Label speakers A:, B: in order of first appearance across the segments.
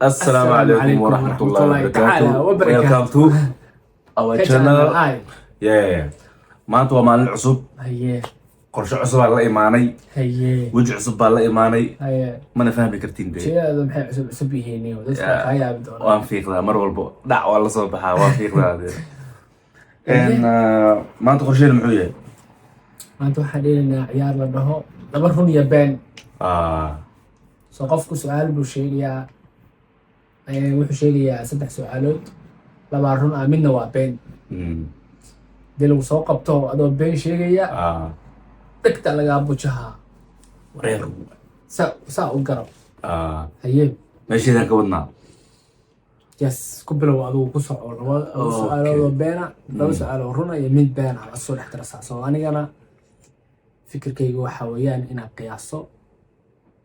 A: السلام عليكم ورحمة الله وبركاته. Welcome to our channel. maanta waa maalin cusub, qorshe cusub baa la imaanay, waji cusub baa la imaanay, mana fahmi kartiin de. waan fiiqdaa mar walbo dhac waa la soo baxaa, waan fiiqdaa de. maanta qorsheena muxuu yahay?
B: maanta waxaan dheelaynaa ciyaar la dhaho laba run iyo been. soo qofku su'aal buu sheegayaa, wuxuu sheegayaa 3 su'aalood, laba run ah midna waa been. dee lagu soo qabto adoo been sheegaya dhegta lagaa bujahaa
A: wareer
B: saa u garab. haye
A: meesheedaan ka wadnaa.
B: yes ku bilow adigu ku soco laba su'aalood oo beena, laba su'aal oo run ah iyo mid been ah soo dhex tirsaa. soo anigana fikirkayga waxa weeyaan inaad qiyaaso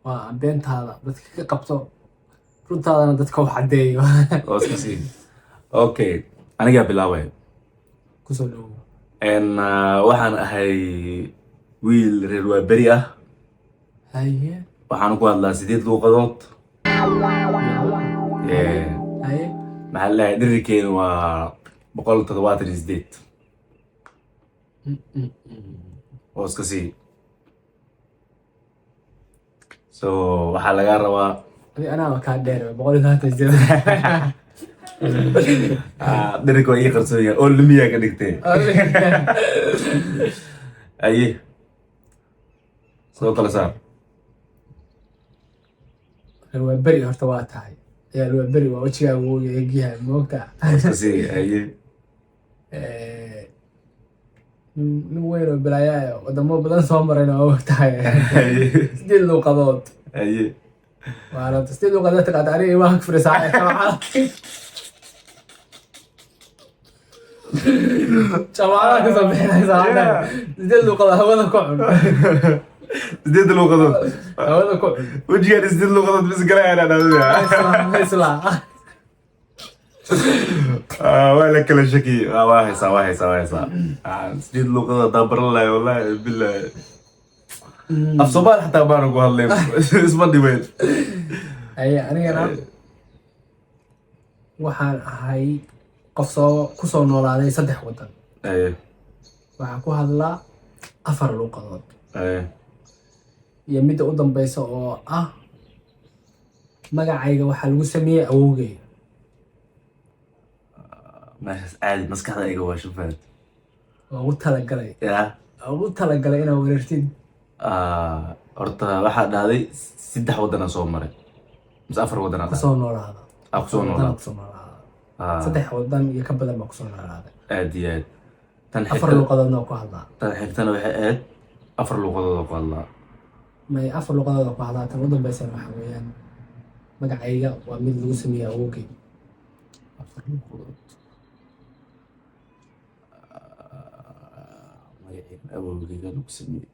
B: waa beentaada dadka ka qabto, runtaadana dadka wax caddeeyo.
A: oo iska sii okay, anigaa bilaabay.
B: kusoo dhawow.
A: waxaan ahay wiil reer waaberi ah.
B: haye
A: waxaan ku hadlaa 8 luuqadood.
B: haye
A: maxaa la dhahay dhirirkeena waa 178. oo iska sii so waxaa lagaa rabaa
B: anaa kaa dheer 128.
A: dhirirka waa ii qarsoonaya oo lumiyaa ka dhigtay. aye soo kala saar.
B: waa beri horta waa tahay ayaa waa beri, waa wajigaaga wuu eegyahay moogta.
A: iska sii aye
B: nin weyn oo balaayaa wadamo badan soo marayna waa ogtahay. 8 luuqadood.
A: aye
B: waa 8 luuqadood taqaata aniga imaha ka firisaa jamaacada ka soo bixinaysaa 8 luuqadood hawada ku cun.
A: 8 luuqadood
B: hawada ku cun
A: wajigaan 8 luuqadood bis galayaan
B: isla
A: waa la kala shaki. waa haysaa 8 luuqadood haddaan baran lahay wallaahi bilaahi af soomaali xataa baana ku hadleen isma dhibayn.
B: haye anigana waxaan ahay qof kusoo noolaaday 3 wadan. waxaan ku hadlaa 4 luuqadood iyo midda u dambeysa oo ah magacayga waxaa lagu sameeyey awowgay.
A: meeshaas caadi maskaxda iga waa shufaad.
B: ugu talagalay inaad wareertid.
A: horta waxaa dhahday 3 wadana soo maray mise 4 wadana
B: kusoo noolaada.
A: kusoo noolaada
B: 3 wadan iyo ka badan baa kusoo noolaaday.
A: aad iyo aad. tan
B: 4 luuqadoodna ku hadlaa.
A: tan xigtana waxay ahayd 4 luuqadood oo ku hadlaa.
B: may 4 luuqadood ku hadlaa. tan u dambeysana waxa weeyaan magacayga waa mid lagu sameeyey awowgay.
A: 4 luuqadood magacayga awowgayga lagu sameeyey.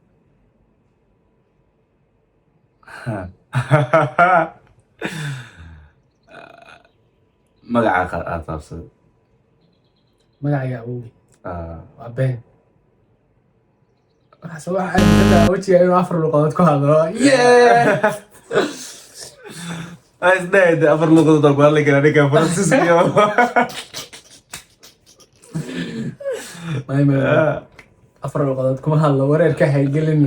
A: magaca aad taabsaday.
B: magacayga awowgay waa been. waxaase waxa aaminsantahay wajiga inuu 4 luuqadood ku hadlo.
A: isdhahayd 4 luuqadood aan ku hadli karaa ninka faransiiska iyo
B: 4 luuqadood kuma hadlo, wareerka haygelin.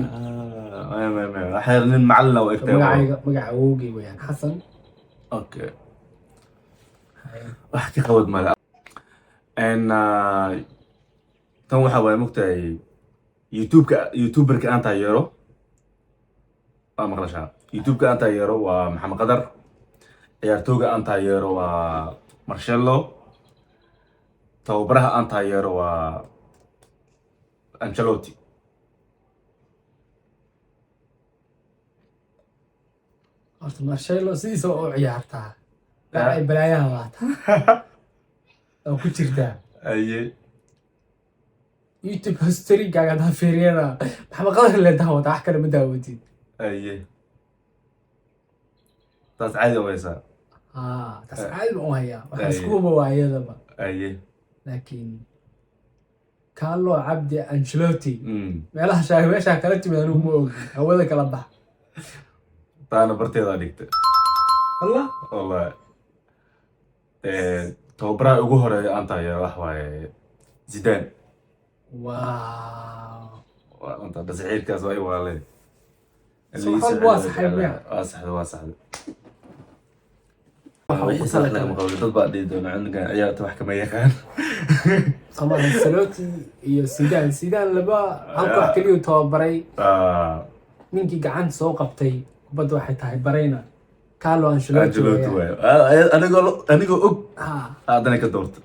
A: waxay nin macallin oo egtay.
B: magaca awowgay weeyaan xasan.
A: okay wax ka qabad male. tan waxa waaye mogtahay youtuberka aan taageero waa maqlashaa. youtubeka aan taageero waa maxamed qadar. ciyaartooga aan taageero waa Marcelo. tababaraha aan taageero waa Ancelotti.
B: horta Marcelo sidiisa oo ciyaartaa ay balaayaha waata oo ku jirtaa.
A: aye
B: youtube historigaaga hadaa fiiriyana maxamed qadar le daawata, wax kale ma daawatid.
A: aye taas caadi oo haysaa.
B: taas caadi baan u hayaa, waxaa iskuba waayadaba.
A: aye
B: laakiin Carlo Ancelotti meeshaa kala timid anigu ma ogi, hawada kala bax.
A: taana barteeda dhigtay.
B: الله
A: والله tababaraha ugu horeeya aan taageero wax waaye Zidane.
B: Wow.
A: انت بس عيل كاس واي والله
B: سبحان الله صاحب يا
A: صاحب واصحب waxay sax laga maqlo dad baa dhiidoon aniga ciyaarta wax kama yaqaan
B: ama Ancelotti iyo Zidane laba halka wax kaliya tababaray ninkii gacanta soo qabtay kubadda waxay tahay barayna Carlo Ancelotti aniga og aadana ka doorto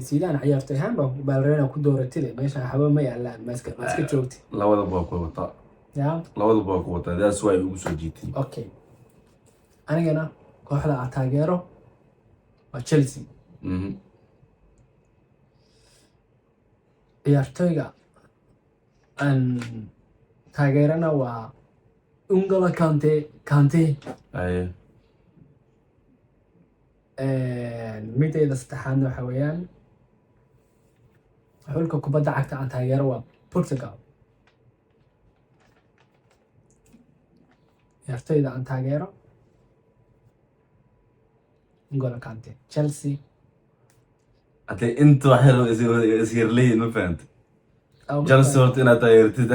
B: Zidane ciyaartay hanba balreena ku dooratay meesha xaba ma yaalaan maaska joogtay labada baa ku wata labada baa ku wata daas way ugu soo jiitay okay anigana kooxda aan taageero waa Chelsea ciyaartoyga aan taageerana waa N'Golo Kante midayda saddexaadna waxa weeyaan xulka kubadda cagta aan taageero waa Portugal ciyaartoyda aan taageero N'Golo Kante Chelsea
A: hadee inta wax yar isirley ma fahanta Chelsea horta inaad taageertid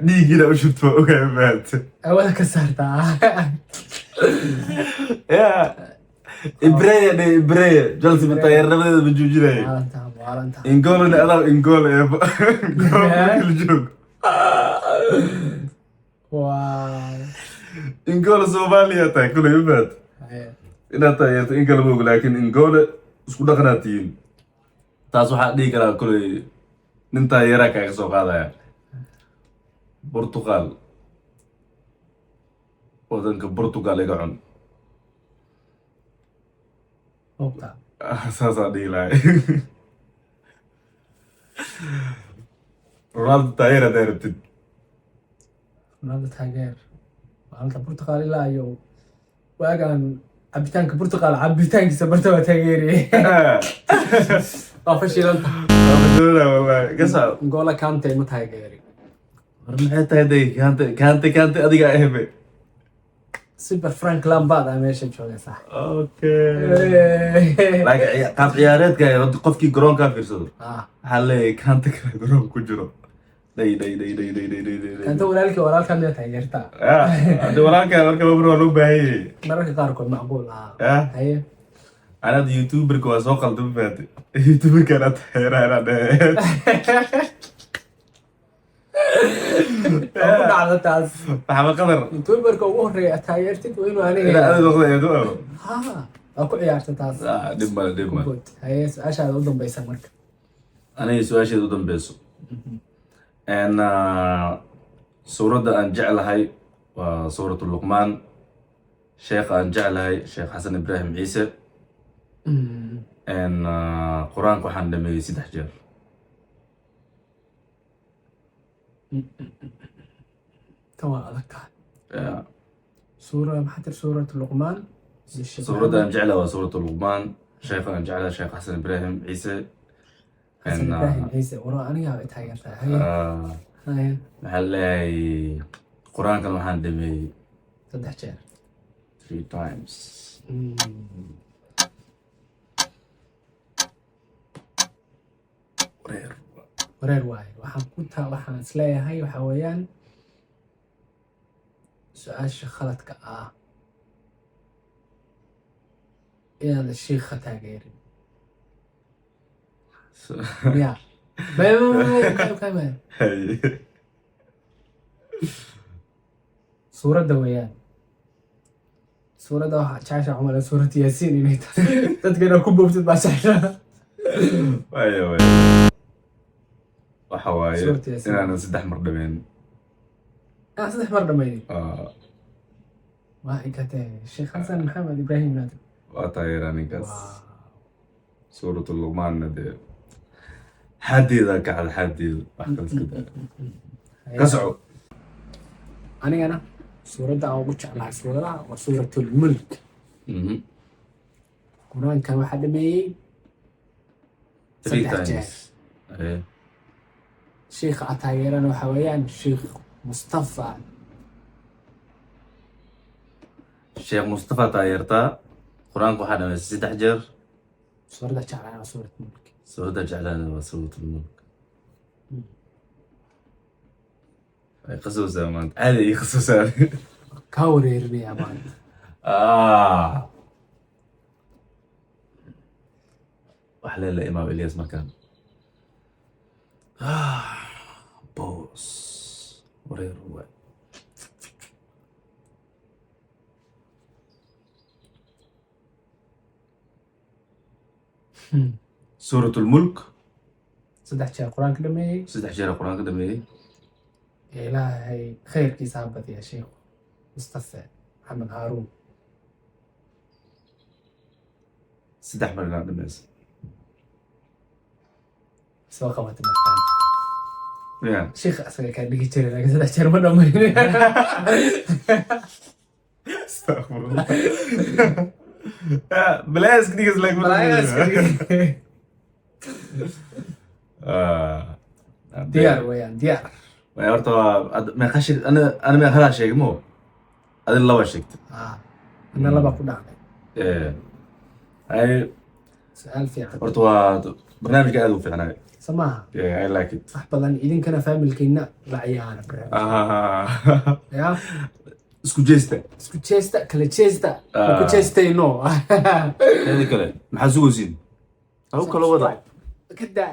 A: dhiigina u shubto ogaa ma fahanta
B: awada ka saartaa
A: Ibrahim Chelsea taageernadeeda ma joojinay N'Golo adaa N'Golo joog
B: wow
A: N'Golo Soomaaliya tahay kulay ma fahanta inaad taageerto in kala moog laakiin N'Golo isku dhaqanaatiin taas waxaa dhihi karaa kulay nin taageeraa kaaga soo qaadaya Portugal wadanka Portugal iga cun saasaa dhihi lahay Ronaldo taageer haddaa rabtid
B: Ronaldo taageer maalinta Portugal ilaa iyo waagaan cabitaanka Portugal cabitaankiisa barta waa taageeriyay waa fashilanta N'Golo Kante ma taageerin
A: war maxay tahay Kante adiga ahbe
B: Super Frank Lampard meesha jooga sax
A: okay laakiin qaab ciyaareedka qofkii garoonka fiirsado waxa leeyahay Kante kale garoonka ku jiro day
B: Kante walaalka ma taageertaa
A: hadda walaalka marka loo baahayay
B: mararka qaarkood macquul haye
A: أنا يوتيوبر كواس وقل دبّات يوتيوبر كانت حيرانة
B: أقول على تاس
A: محمد قدر
B: يوتيوبر كوهري أتايرتك وينو أنا
A: لا أنا دخل يدو
B: ها أكو عيارت تاس
A: دبّل
B: هاي أشهد أودم بيسمرك
A: أنا يسوي أشهد أودم بيسو أنا سورة أن جعل هاي وسورة اللقمان شيخ أن جعل هاي شيخ حسن إبراهيم عيسى ان قرآن waxaan dhameeyay 3 jeer
B: تمام أذكر سورة محتر سورة اللقمان
A: سورة أن جعلها وسورة اللقمان شيخ أن جعلها شيخ حسن إبراهيم عيسى
B: حسن إبراهيم عيسى ورا أنا قاعد أتحيرتها هاي
A: محلي قرآن كان waxaan dhameeyay
B: 3 jeer
A: 3 times
B: wareer waaye waxaan isleeyahay waxa weeyaan su-aasha khaladka ah inaad shiikha taageerin ya suuradda weeyaan suuradda waxaa jecesha cumale suurad yaasiin inay tahay dadkana ku boobtid baa jecesha
A: waxa waaye inaan 3 mar dhameyn
B: 3 mar dhameyn waa ikatee Sheikh Hassan Maxamed Ibrahim Naadir
A: waa taageeraa ninkaas suuratul luqmaan nade xadeeda kacad xadeeda wax kale iska daa ka soco
B: anigana suuradda aan ugu jeclahay suuradaha waa suuratul mulk quraankan waxaa dhameeyey 3 jeer شيخ أتايرنا وحويان شيخ مصطفى
A: Sheekh Mustafa taageertaa quraanka waxaa dhameysay 3 jeer
B: suuradda jeclaan waa suurat mulk.
A: suuradda jeclaan waa suuratul mulk. ay qasowsaa maanta caadi ii qasowsaa.
B: kaa wareerinayaa maanta.
A: wax leela imaam Ilyas markaan. boos wareer waay. suuratul mulk
B: 3 jeer qur-aanka dhameeyey.
A: 3 jeer qur-aanka dhameeyey.
B: ilaahay khayrkiisa ha badiya sheekh Mustafa Maxamed Haaruun.
A: 3 mar inaan dhamaysa.
B: soo qabatay markaan.
A: Yeah.
B: sheekh asaga kaa dhigi jiray laakiin 3 jeer ma dhamayn.
A: Astaghfirullah. بلاش كديك زلاك
B: diyaar weeyaan diyaar.
A: horta ma qashi ana ma khala sheeg mo adin laba sheegtay
B: ana laba ku dhacday.
A: ay
B: su'aal fiican.
A: horta waa barnaamijka aad u fiicnaa.
B: samaha
A: I like it.
B: wax badan idinkana familkeena la ciyaara ya
A: isku jeesta
B: kala jeesta ku jeestayno.
A: hadi kale maxaa sugaysiin aw kala wada
B: kada